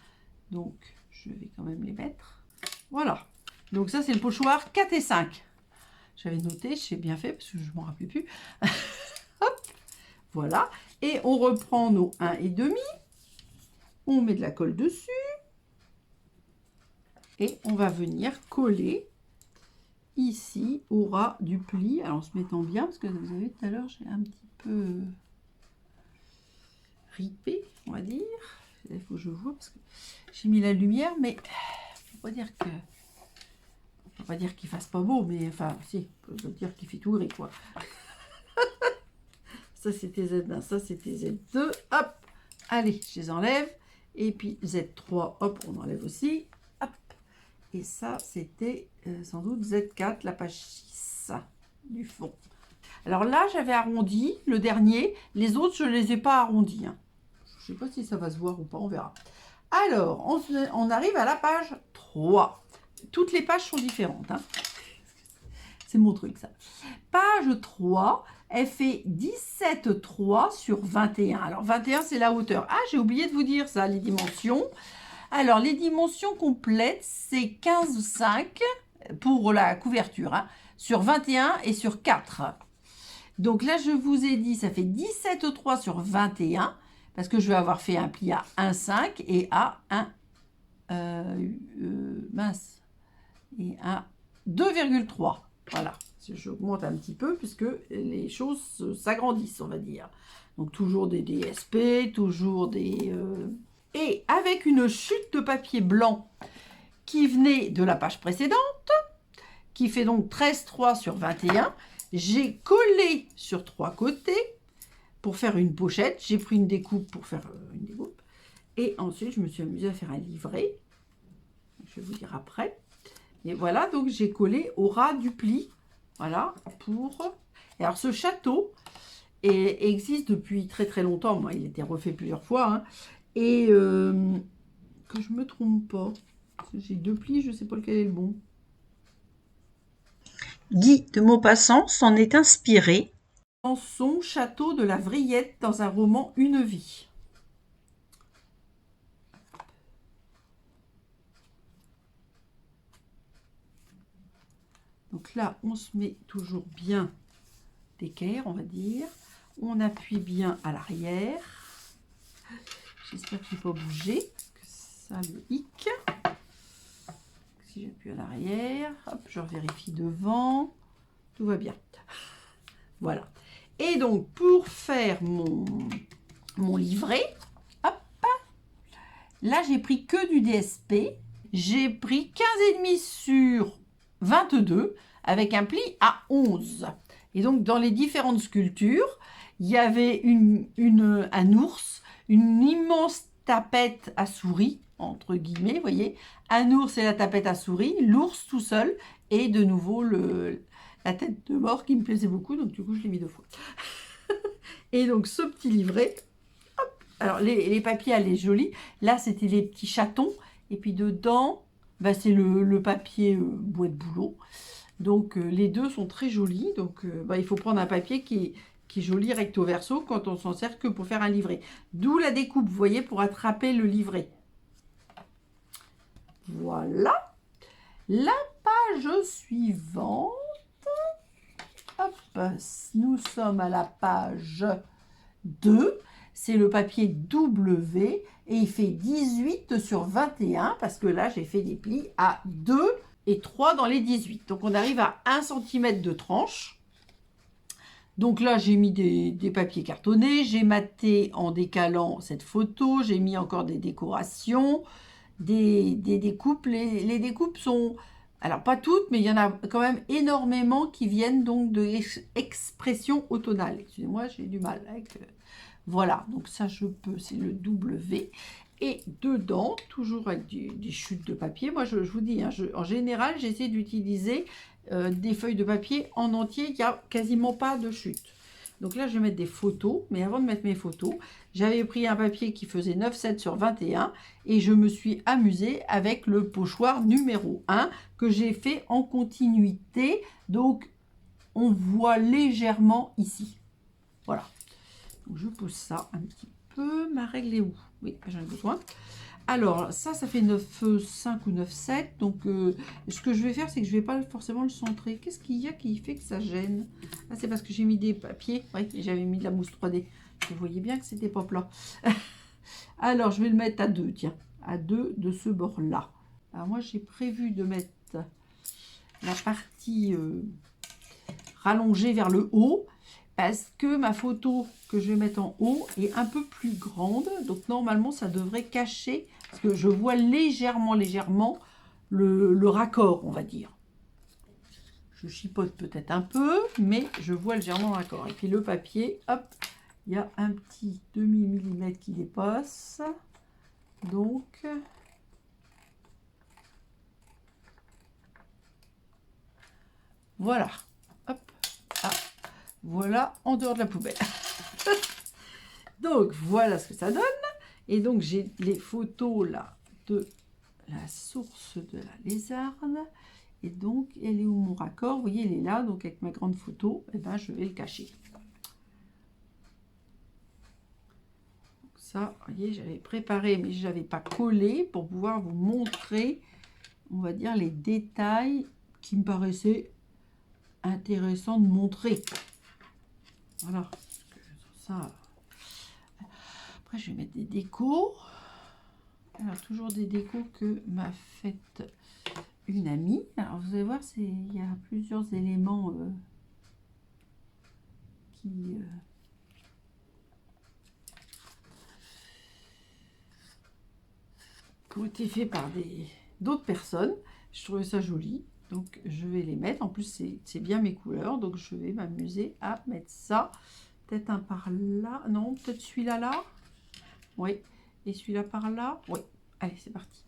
donc je vais quand même les mettre. Voilà, donc ça, c'est le pochoir 4 et 5. J'avais noté, j'ai bien fait parce que je ne m'en rappelais plus. Hop, voilà. Et on reprend nos 1,5. On met de la colle dessus. Et on va venir coller ici au ras du pli. Alors en se mettant bien, parce que vous avez tout à l'heure, j'ai un petit peu ripé, on va dire. Il faut que je vois parce que j'ai mis la lumière, mais faut pas dire que... On va pas dire qu'il fasse pas beau, mais enfin, si, on peut dire qu'il fait tout gris, quoi. Ça, c'était Z1, ça, c'était Z2. Hop, allez, je les enlève. Et puis Z3, hop, on enlève aussi. Hop. Et ça, c'était sans doute Z4, la page 6 du fond. Alors là, j'avais arrondi le dernier. Les autres, je ne les ai pas arrondis. Hein. Je ne sais pas si ça va se voir ou pas, on verra. Alors, on arrive à la page 3. Toutes les pages sont différentes. Hein. C'est mon truc, ça. Page 3, elle fait 17,3 sur 21. Alors, 21, c'est la hauteur. Ah, j'ai oublié de vous dire ça, les dimensions. Alors, les dimensions complètes, c'est 15,5 pour la couverture, hein, sur 21 et sur 4. Donc là, je vous ai dit, ça fait 17,3 sur 21, parce que je vais avoir fait un pli à 1,5 et à 1, mince, et à 2,3. Voilà, j'augmente un petit peu, puisque les choses s'agrandissent, on va dire. Donc toujours des DSP, toujours des... Et avec une chute de papier blanc qui venait de la page précédente, qui fait donc 13,3 sur 21, j'ai collé sur 3 côtés pour faire une pochette. J'ai pris une découpe pour faire une découpe. Et ensuite, je me suis amusée à faire un livret. Je vais vous dire après. Et voilà, donc j'ai collé au ras du pli. Voilà, pour... Et alors, ce château existe depuis très très longtemps. Moi, il a été refait plusieurs fois. Hein. Et que je ne me trompe pas. J'ai 2 plis, je ne sais pas lequel est le bon. Guy de Maupassant s'en est inspiré dans son château de la Vrillette dans un roman Une vie. Donc là, on se met toujours bien d'équerre, on va dire. On appuie bien à l'arrière. J'espère qu'il ne faut pas bouger, que ça le hic. Si j'appuie à l'arrière, hop, je vérifie devant. Tout va bien. Voilà. Et donc, pour faire mon livret, hop, là, j'ai pris que du DSP. J'ai pris 15,5 sur 22 avec un pli à 11. Et donc, dans les différentes sculptures, il y avait un ours, une immense tapette à souris, entre guillemets, vous voyez, un ours et la tapette à souris, l'ours tout seul, et de nouveau la tête de mort qui me plaisait beaucoup, donc du coup, je l'ai mis 2 fois. Et donc, ce petit livret, hop, alors les papiers allaient jolis. Là, c'était les petits chatons, et puis dedans, bah, c'est le papier boîte boulot. Donc, les deux sont très jolis. Donc, bah, il faut prendre un papier qui est joli recto verso quand on s'en sert que pour faire un livret. D'où la découpe, vous voyez, pour attraper le livret. Voilà. La page suivante. Hop, nous sommes à la page 2. C'est le papier W et il fait 18 sur 21 parce que là, j'ai fait des plis à 2 et 3 dans les 18. Donc, on arrive à 1 cm de tranche. Donc là, j'ai mis des papiers cartonnés. J'ai maté en décalant cette photo. J'ai mis encore des décorations, des découpes. Les découpes sont... Alors, pas toutes, mais il y en a quand même énormément qui viennent donc de expression automnale. Excusez-moi, j'ai du mal avec... Voilà, donc ça, je peux, c'est le W. Et dedans, toujours avec des chutes de papier. Moi, je vous dis, hein, en général, j'essaie d'utiliser des feuilles de papier en entier. Il n'y a quasiment pas de chute. Donc là, je vais mettre des photos. Mais avant de mettre mes photos, j'avais pris un papier qui faisait 9,7 sur 21 et je me suis amusée avec le pochoir numéro 1 que j'ai fait en continuité. Donc, on voit légèrement ici. Voilà. Donc, je pose ça un petit peu. Ma règle est où? Oui, j'en ai besoin. Alors, ça fait 9,5 ou 9,7. Donc, ce que je vais faire, c'est que je ne vais pas forcément le centrer. Qu'est-ce qu'il y a qui fait que ça gêne? Ah, c'est parce que j'ai mis des papiers. Oui, j'avais mis de la mousse 3D. Vous voyez bien que c'était pas plat. Alors, je vais le mettre à 2, tiens. À 2 de ce bord-là. Alors, moi, j'ai prévu de mettre la partie rallongée vers le haut. Parce que ma photo que je vais mettre en haut est un peu plus grande. Donc, normalement, ça devrait cacher. Parce que je vois légèrement le raccord, on va dire. Je chipote peut-être un peu, mais je vois légèrement le raccord. Et puis, le papier, hop, il y a un petit demi-millimètre qui dépasse. Donc, voilà. Hop, ah. Voilà, en dehors de la poubelle. Donc, voilà ce que ça donne. Et donc, j'ai les photos là de la source de la lézarde. Et donc, elle est où mon raccord? Vous voyez, elle est là. Donc, avec ma grande photo, eh ben, je vais le cacher. Donc, ça, vous voyez, j'avais préparé, mais je n'avais pas collé pour pouvoir vous montrer, on va dire, les détails qui me paraissaient intéressants de montrer. Voilà. Ça. Après, je vais mettre des décos. Alors, toujours des décos que m'a fait une amie. Alors, vous allez voir, il y a plusieurs éléments qui ont été faits par d'autres personnes. Je trouvais ça joli. Donc, je vais les mettre. En plus, c'est bien mes couleurs. Donc, je vais m'amuser à mettre ça. Peut-être un par là. Non, peut-être celui-là là. Oui. Et celui-là par là. Oui. Allez, c'est parti.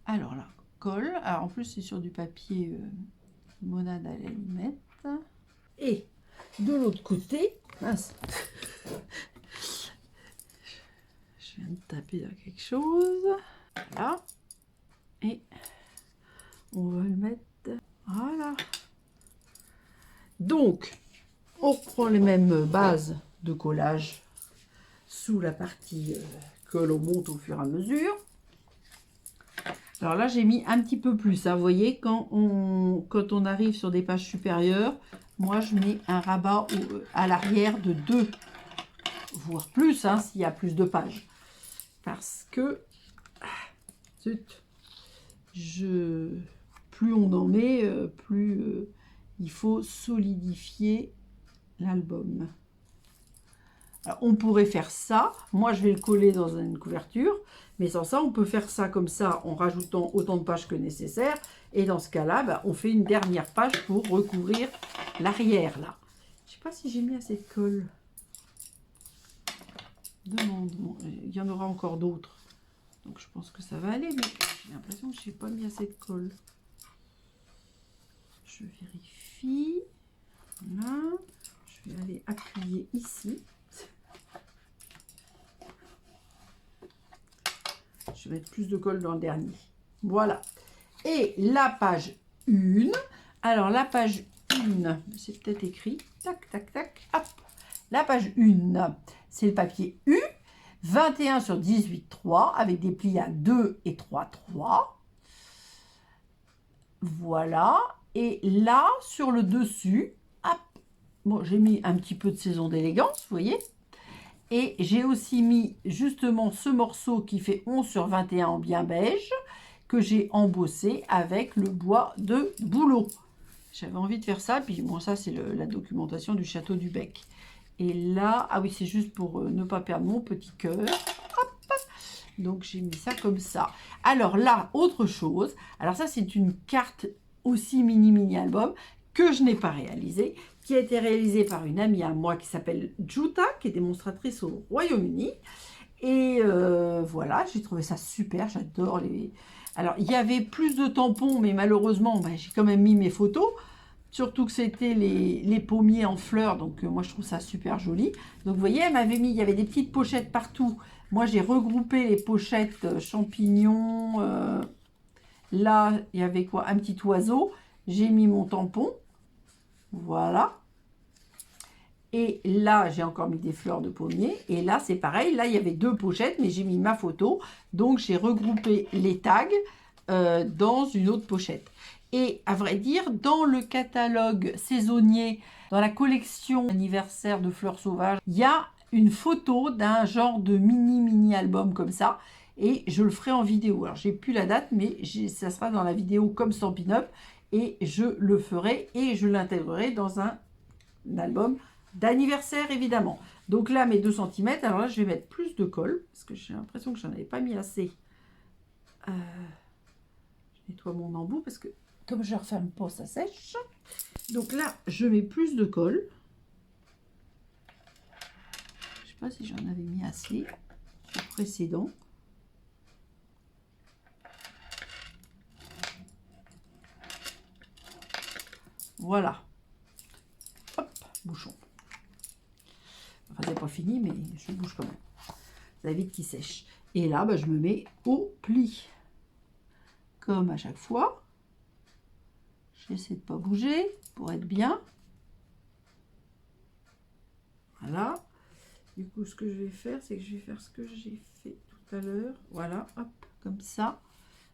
Alors là, colle. Alors, en plus, c'est sur du papier monade à l'allumette. Et de l'autre côté, mince. Je viens de taper dans quelque chose. Voilà. Et on va le mettre. Voilà. Donc, on reprend les mêmes bases de collage sous la partie que l'on monte au fur et à mesure. Alors là, j'ai mis un petit peu plus. Hein. Vous voyez, quand on arrive sur des pages supérieures, moi, je mets un rabat à l'arrière de 2, voire plus, hein, s'il y a plus de pages. Parce que, plus on en met, plus il faut solidifier l'album. Alors, on pourrait faire ça. Moi, je vais le coller dans une couverture. Mais sans ça, on peut faire ça comme ça en rajoutant autant de pages que nécessaire. Et dans ce cas-là, bah, on fait une dernière page pour recouvrir l'arrière. Là. Je ne sais pas si j'ai mis assez de colle. Il y en aura encore d'autres. Donc, je pense que ça va aller. Mais j'ai l'impression que je n'ai pas mis assez de colle. Je vérifie. Voilà. Je vais aller appuyer ici. Je vais mettre plus de colle dans le dernier. Voilà. Et la page 1. Alors, la page 1, c'est peut-être écrit. Tac, tac, tac. Hop. La page 1, c'est le papier U. 21 sur 18,3 avec des plis à 2 et 3,3. Voilà. Et là, sur le dessus, hop. Bon, j'ai mis un petit peu de saison d'élégance, vous voyez. Et j'ai aussi mis justement ce morceau qui fait 11 sur 21 en bien beige, que j'ai embossé avec le bois de bouleau. J'avais envie de faire ça, puis bon, ça c'est la documentation du château du Bec. Et là, ah oui, c'est juste pour ne pas perdre mon petit cœur. Hop. Donc j'ai mis ça comme ça. Alors là, autre chose. Alors ça, c'est une carte aussi mini album que je n'ai pas réalisée, qui a été réalisée par une amie à moi qui s'appelle Juta, qui est démonstratrice au Royaume-Uni. Et voilà, j'ai trouvé ça super, j'adore les... Alors, il y avait plus de tampons, mais malheureusement, j'ai quand même mis mes photos. Surtout que c'était les pommiers en fleurs, donc moi je trouve ça super joli. Donc vous voyez, elle m'avait mis, il y avait des petites pochettes partout. Moi j'ai regroupé les pochettes champignons. Là, il y avait quoi? Un petit oiseau. J'ai mis mon tampon. Voilà. Et là, j'ai encore mis des fleurs de pommier. Et là, c'est pareil. Là, il y avait 2 pochettes, mais j'ai mis ma photo. Donc, j'ai regroupé les tags dans une autre pochette. Et à vrai dire, dans le catalogue saisonnier, dans la collection anniversaire de fleurs sauvages, il y a une photo d'un genre de mini album comme ça. Et je le ferai en vidéo. Alors, j'ai plus la date, mais ça sera dans la vidéo comme Stampin' Up. Et je le ferai et je l'intégrerai dans un album d'anniversaire, évidemment. Donc là, mes 2 cm. Alors là, je vais mettre plus de colle parce que j'ai l'impression que j'en avais pas mis assez. Je nettoie mon embout parce que comme je ne referme pas, ça sèche. Donc là, je mets plus de colle. Je sais pas si j'en avais mis assez sur le précédent. Voilà. Hop, bouchon. Enfin, c'est pas fini, mais je bouge quand même. Ça évite qu'il sèche. Et là, je me mets au pli. Comme à chaque fois. J'essaie de pas bouger pour être bien. Voilà. Du coup, ce que je vais faire, c'est que je vais faire ce que j'ai fait tout à l'heure. Voilà, hop, comme ça.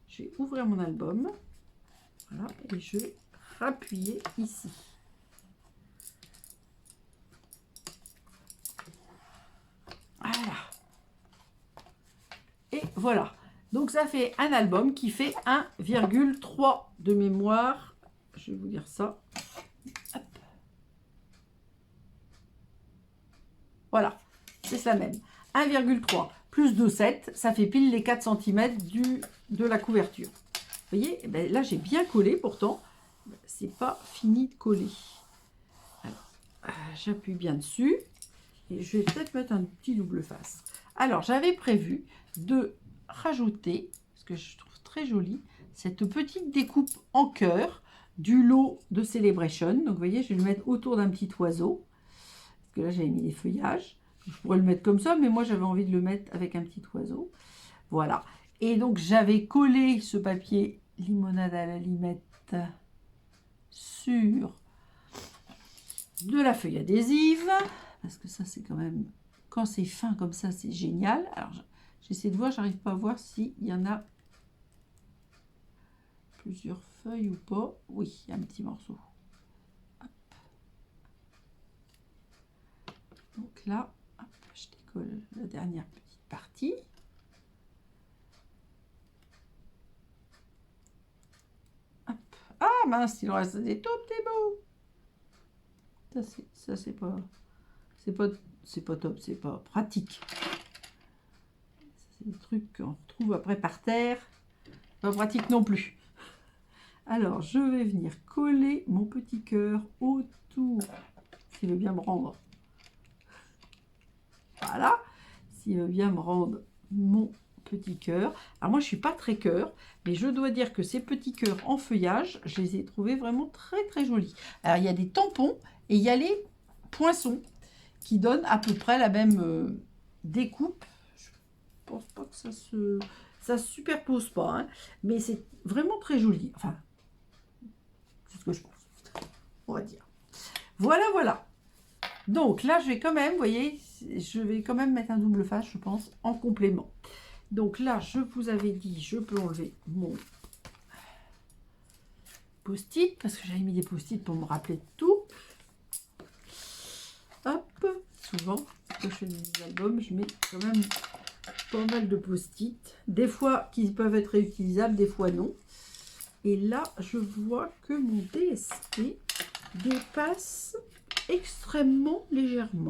Je vais ouvrir mon album. Voilà, et je vais appuyer ici. voilà. Donc ça fait un album qui fait 1,3 de mémoire. Je vais vous dire ça. Hop. Voilà, c'est ça même. 1,3 plus 2,7, ça fait pile les 4 cm de la couverture. Vous voyez, eh ben là j'ai bien collé, pourtant, c'est pas fini de coller. Alors, j'appuie bien dessus et je vais peut-être mettre un petit double face. Alors, j'avais prévu de rajouter, ce que je trouve très joli, cette petite découpe en cœur du lot de Celebration. Donc, vous voyez, je vais le mettre autour d'un petit oiseau. Parce que là, j'avais mis des feuillages. Je pourrais le mettre comme ça, mais moi, j'avais envie de le mettre avec un petit oiseau. Voilà. Et donc, j'avais collé ce papier limonade à la limette sur de la feuille adhésive. Parce que ça, c'est quand même... Quand c'est fin comme ça, c'est génial. Alors, j'essaie de voir, j'arrive pas à voir s'il y en a plusieurs feuilles ou pas. Oui, il y a un petit morceau. Hop. Donc là, hop, je décolle la dernière petite partie. Hop. Ah mince, il en reste des tout petits bouts. Ça c'est pas top, c'est pas pratique. C'est des trucs qu'on retrouve après par terre. Pas pratique non plus. Alors, je vais venir coller mon petit cœur autour, s'il veut bien me rendre. Voilà, s'il veut bien me rendre mon petit cœur. Alors moi, je suis pas très cœur, mais je dois dire que ces petits cœurs en feuillage, je les ai trouvés vraiment très très jolis. Alors, il y a des tampons et il y a les poinçons qui donnent à peu près la même découpe. Je pense pas que ça se superpose pas, hein, mais c'est vraiment très joli. Enfin, c'est ce que je pense, on va dire. Voilà, voilà. Donc là, je vais quand même, vous voyez, je vais quand même mettre un double face, je pense, en complément. Donc là, je vous avais dit, je peux enlever mon post-it, parce que j'avais mis des post-it pour me rappeler de tout. Hop, souvent, quand je fais des albums, je mets quand même pas mal de post-it. Des fois, qui peuvent être réutilisables, des fois non. Et là, je vois que mon DSP dépasse extrêmement légèrement.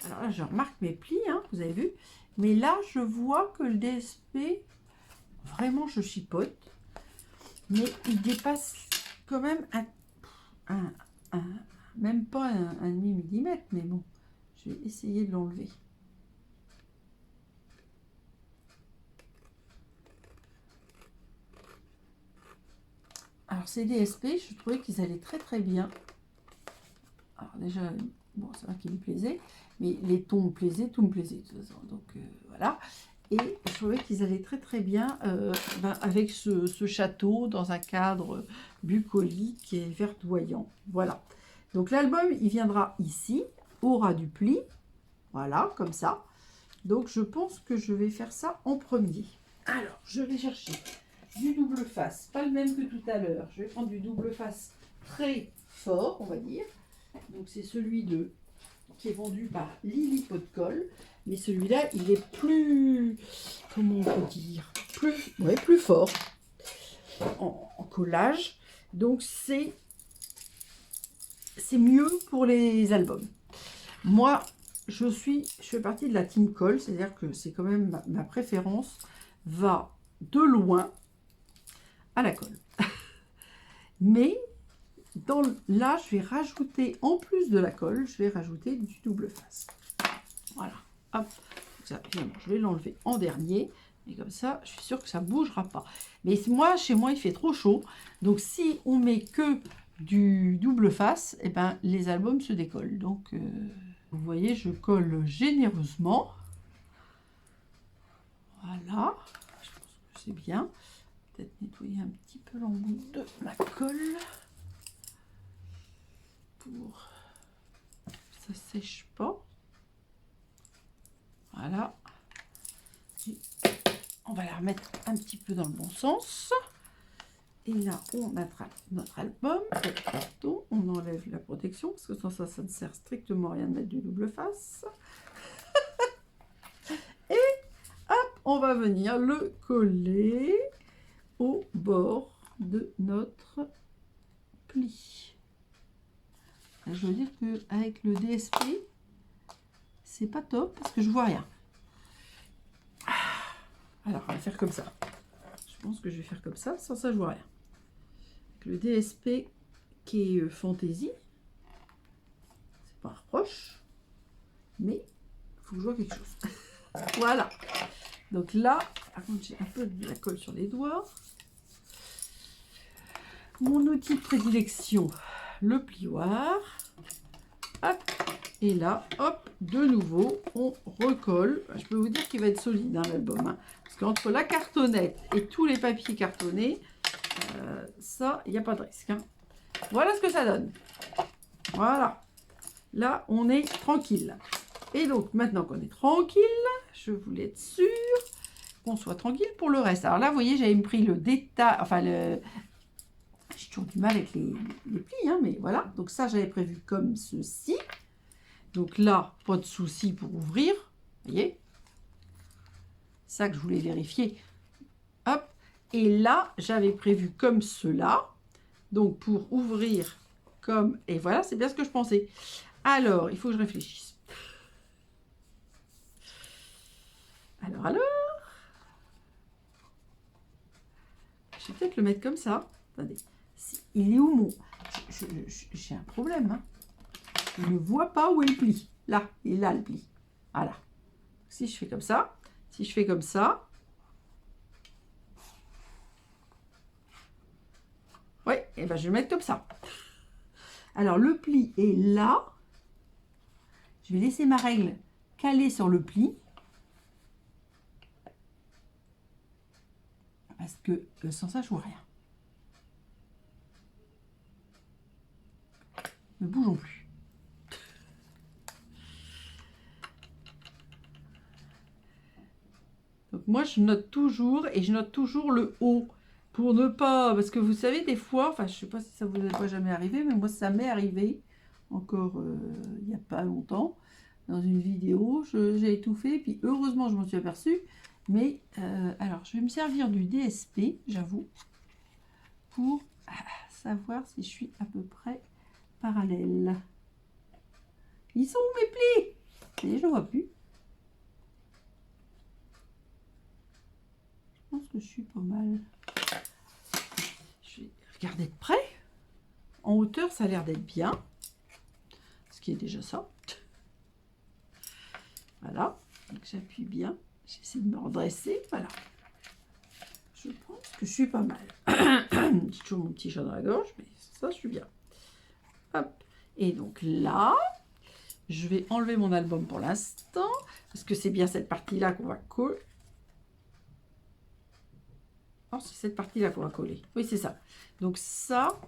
Alors là, je remarque mes plis, hein, vous avez vu. Mais là, je vois que le DSP, vraiment, je chipote. Mais il dépasse quand même même pas un demi-millimètre. Mais bon, je vais essayer de l'enlever. Alors ces DSP, je trouvais qu'ils allaient très très bien. Alors déjà, bon, c'est vrai qu'ils me plaisaient, mais les tons me plaisaient, tout me plaisait de toute façon. Donc voilà. Et je trouvais qu'ils allaient très très bien avec ce château dans un cadre bucolique et verdoyant. Voilà. Donc l'album, il viendra ici, au ras du pli. Voilà, comme ça. Donc je pense que je vais faire ça en premier. Alors, je vais chercher du double face, pas le même que tout à l'heure. Je vais prendre du double face très fort, on va dire. Donc c'est celui qui est vendu par Lily Pot de Colle, mais celui-là il est plus, comment on peut dire, plus fort en collage. Donc c'est mieux pour les albums. Moi je fais partie de la team colle, c'est-à-dire que c'est quand même ma préférence va de loin à la colle. Mais là, je vais rajouter, en plus de la colle, je vais rajouter du double face. Voilà. Hop. Ça, évidemment, je vais l'enlever en dernier. Et comme ça, je suis sûre que ça ne bougera pas. Mais moi, chez moi, il fait trop chaud. Donc, si on met que du double face, eh ben, les albums se décollent. Donc, vous voyez, je colle généreusement. Voilà. Je pense que c'est bien. Peut-être nettoyer un petit peu l'embout de ma colle. Pour que ça sèche pas. Voilà. Et on va la remettre un petit peu dans le bon sens. Et là, on attrape notre album. On enlève la protection parce que sans ça, ça ne sert strictement à rien de mettre du double face. Et hop, on va venir le coller au bord de notre pli. Je veux dire qu'avec le DSP, c'est pas top parce que je vois rien. Alors, on va faire comme ça. Je pense que je vais faire comme ça, sans ça, je vois rien. Avec le DSP qui est Fantaisie, c'est pas un reproche, mais il faut que je vois quelque chose. Voilà. Donc là, par contre, j'ai un peu de la colle sur les doigts. Mon outil de prédilection, le plioir. Hop. Et là, hop, de nouveau, on recolle. Je peux vous dire qu'il va être solide, hein, l'album. Hein, parce qu'entre la cartonnette et tous les papiers cartonnés, ça, il n'y a pas de risque. Hein. Voilà ce que ça donne. Voilà. Là, on est tranquille. Et donc, maintenant qu'on est tranquille, je voulais être sûre qu'on soit tranquille pour le reste. Alors là, vous voyez, j'avais pris le détail, enfin, j'ai toujours du mal avec les plis, hein, mais voilà. Donc ça, j'avais prévu comme ceci. Donc là, pas de souci pour ouvrir. Vous voyez? Ça que je voulais vérifier. Hop. Et là, j'avais prévu comme cela. Donc pour ouvrir comme... Et voilà, c'est bien ce que je pensais. Alors, il faut que je réfléchisse. Alors. Je vais peut-être le mettre comme ça. Attendez. Il est où mon... J'ai un problème. Hein. Je ne vois pas où est le pli. Là, il est là le pli. Voilà. Si je fais comme ça, si je fais comme ça, oui, et ben je vais le mettre comme ça. Alors le pli est là. Je vais laisser ma règle caler sur le pli. Parce que sans ça, je vois rien. Ne bougeons plus. Donc moi, je note toujours et je note toujours le haut pour ne pas... Parce que vous savez, des fois, enfin, je ne sais pas si ça vous est pas jamais arrivé, mais moi, ça m'est arrivé encore il n'y a pas longtemps. Dans une vidéo, j'ai étouffé, puis heureusement, je m'en suis aperçue. Mais alors, je vais me servir du DSP, j'avoue, pour savoir si je suis à peu près parallèle. Ils sont où mes plis? Et je ne vois plus. Je pense que je suis pas mal. Je vais regarder de près. En hauteur, ça a l'air d'être bien. Ce qui est déjà ça. Voilà. Donc j'appuie bien. J'essaie de me redresser. Voilà. Je pense que je suis pas mal. J'ai toujours mon petit chat dans la gorge, mais ça, je suis bien. Hop. Et donc là, je vais enlever mon album pour l'instant. Parce que c'est bien cette partie-là qu'on va coller. Oh, c'est cette partie-là qu'on va coller. Oui, c'est ça. Donc ça,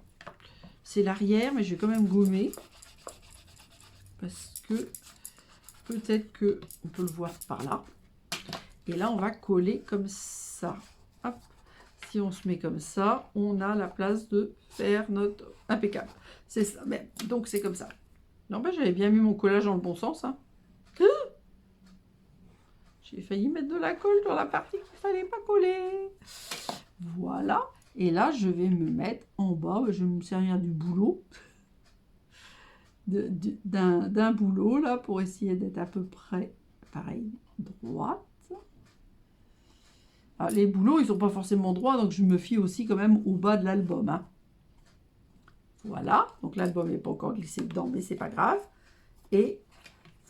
c'est l'arrière, mais je vais quand même gommer. Parce que peut-être qu'on peut le voir par là. Et là, on va coller comme ça. Hop. Si on se met comme ça, on a la place de faire notre impeccable. C'est ça. Mais, donc, c'est comme ça. Non, ben, j'avais bien mis mon collage dans le bon sens. Hein. J'ai failli mettre de la colle dans la partie qu'il ne fallait pas coller. Voilà. Et là, je vais me mettre en bas. Je vais me servir du boulot. D'un boulot, là, pour essayer d'être à peu près, pareil, droite. Alors, les boulots, ils sont pas forcément droits, donc je me fie aussi quand même au bas de l'album. Hein. Voilà. Donc, l'album n'est pas encore glissé dedans, mais c'est pas grave. Et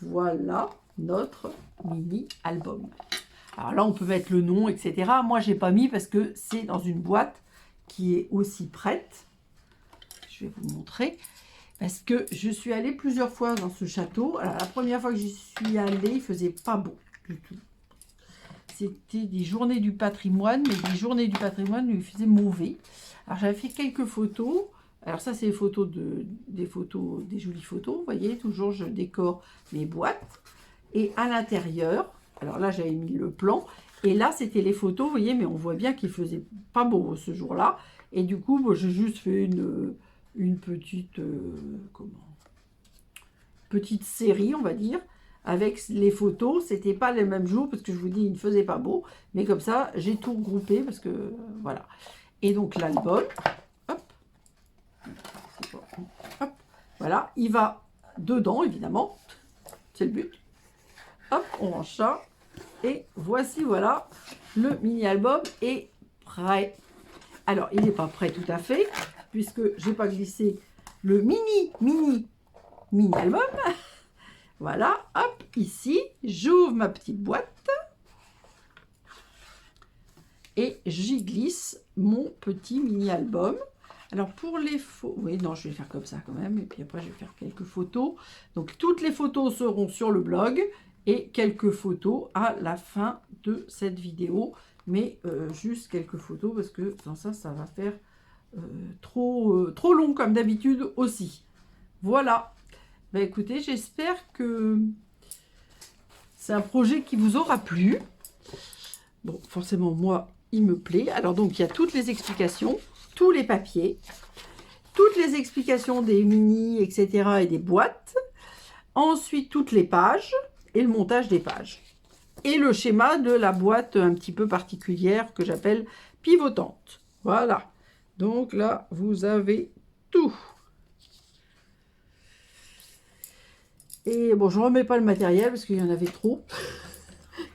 voilà notre mini-album. Alors là, on peut mettre le nom, etc. Moi, j'ai pas mis parce que c'est dans une boîte qui est aussi prête. Je vais vous montrer. Parce que je suis allée plusieurs fois dans ce château. Alors, la première fois que j'y suis allée, il faisait pas beau du tout. C'était des journées du patrimoine, mais des journées du patrimoine lui faisaient mauvais. Alors, j'avais fait quelques photos. Alors, ça, c'est des photos, des jolies photos. Vous voyez, toujours, je décore mes boîtes. Et à l'intérieur, alors là, j'avais mis le plan. Et là, c'était les photos, vous voyez, mais on voit bien qu'il faisait pas beau ce jour-là. Et du coup, moi, j'ai juste fait une petite, petite série, on va dire, avec les photos. C'était pas les mêmes jours parce que je vous dis, il ne faisait pas beau. Mais comme ça, j'ai tout regroupé parce que voilà. Et donc l'album, hop, hop, voilà, il va dedans évidemment. C'est le but. Hop, on range ça. Et voici, voilà, le mini-album est prêt. Alors, il n'est pas prêt tout à fait, puisque je n'ai pas glissé le mini-album. Voilà, hop, ici, j'ouvre ma petite boîte et j'y glisse mon petit mini-album. Alors, pour les photos... Oui, non, je vais faire comme ça quand même, et puis après, je vais faire quelques photos. Donc, toutes les photos seront sur le blog et quelques photos à la fin de cette vidéo. Mais juste quelques photos, parce que sans ça, ça va faire trop long comme d'habitude aussi. Voilà. Ben, écoutez, j'espère que c'est un projet qui vous aura plu. Bon, forcément, moi, il me plaît. Alors, donc, il y a toutes les explications, tous les papiers, toutes les explications des mini, etc. et des boîtes. Ensuite, toutes les pages et le montage des pages. Et le schéma de la boîte un petit peu particulière que j'appelle pivotante. Voilà. Donc là, vous avez tout. Et bon, je ne remets pas le matériel parce qu'il y en avait trop.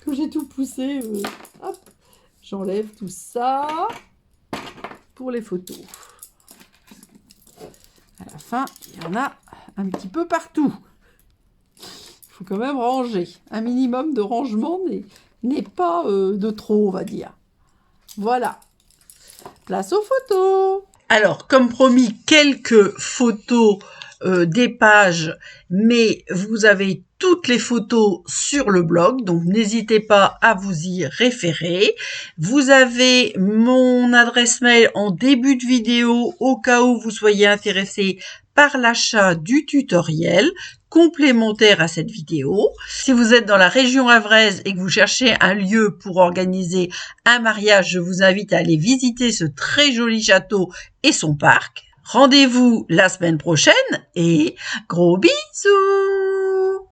Comme j'ai tout poussé, hop, j'enlève tout ça pour les photos. À la fin, il y en a un petit peu partout. Il faut quand même ranger. Un minimum de rangement n'est pas de trop, on va dire. Voilà. Place aux photos. Alors, comme promis, quelques photos des pages, mais vous avez toutes les photos sur le blog, donc n'hésitez pas à vous y référer. Vous avez mon adresse mail en début de vidéo au cas où vous soyez intéressé par l'achat du tutoriel complémentaire à cette vidéo. Si vous êtes dans la région havraise et que vous cherchez un lieu pour organiser un mariage, je vous invite à aller visiter ce très joli château et son parc. Rendez-vous la semaine prochaine et gros bisous!